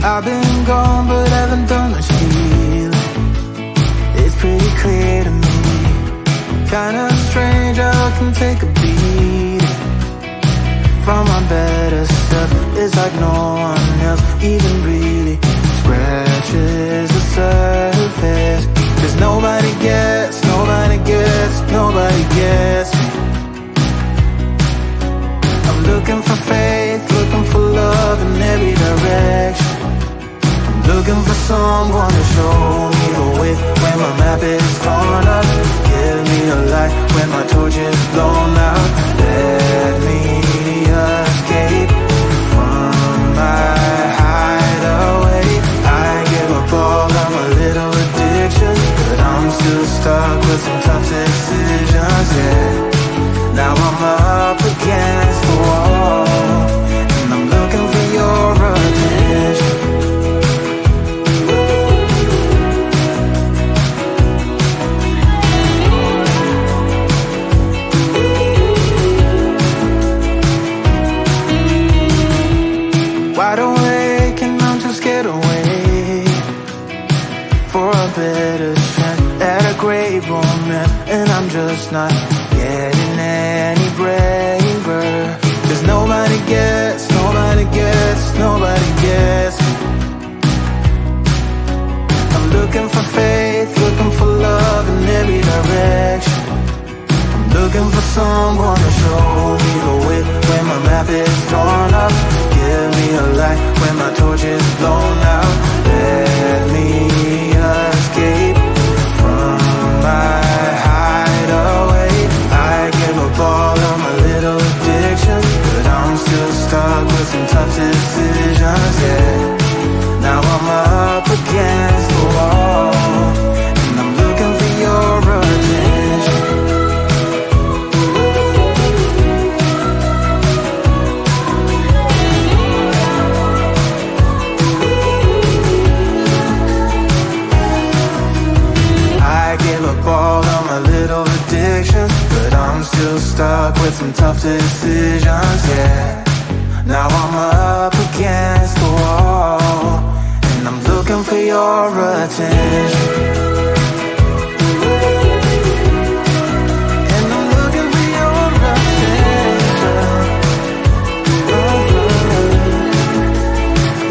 I've been gone but haven't done much healing. It's pretty clear to me, kinda strange how I can take a beating from my better self. It's like no one else even really scratches the surface. 'Cause nobody gets me. I'm looking for faith, looking for love in every direction. I'm looking for someone to show me the way when my map is torn up. Give me a light when my torch is blown out. Let me escape from my hideaway. I give up all of my little addictions, but I'm still stuck with some tough decisions, yeah. Now I'm up against the wall, and I'm looking for your attention. Wide awake and I'm just scared away for a better chance at a great romance, and I'm just not getting any braver. 'Cause nobody gets me. I'm looking for faith, looking for love in every direction. I'm looking for someone to show me the way when my map is torn up. Give me a light when my torch is blown out. Let me escape from my hideaway. I give up all of my little addictions, but I'm still stuck with some tough decisions, yeah. Now I'm up against the wall, and I'm looking for your attention. I give up all of my little addictions, but I'm still stuck with some tough decisions, yeah. Now I'm up against the wall, and I'm looking for your attention. And I'm looking for your attention.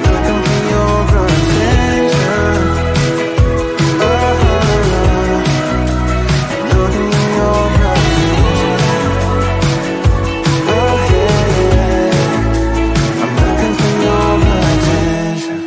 Looking for your attention. Looking for your attention. I'm looking for your attention.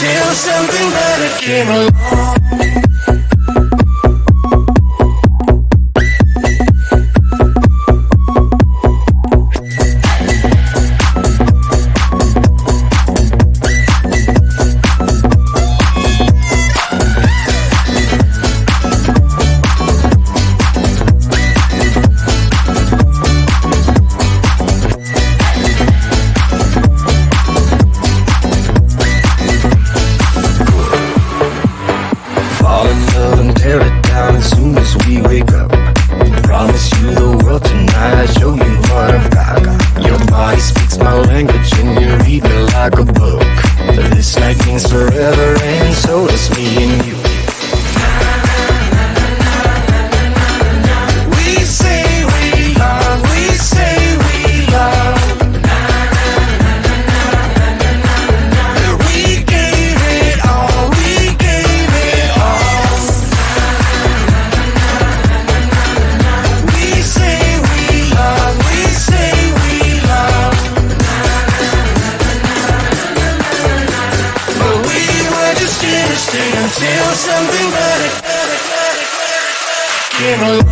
until something better came along. Until something better came along.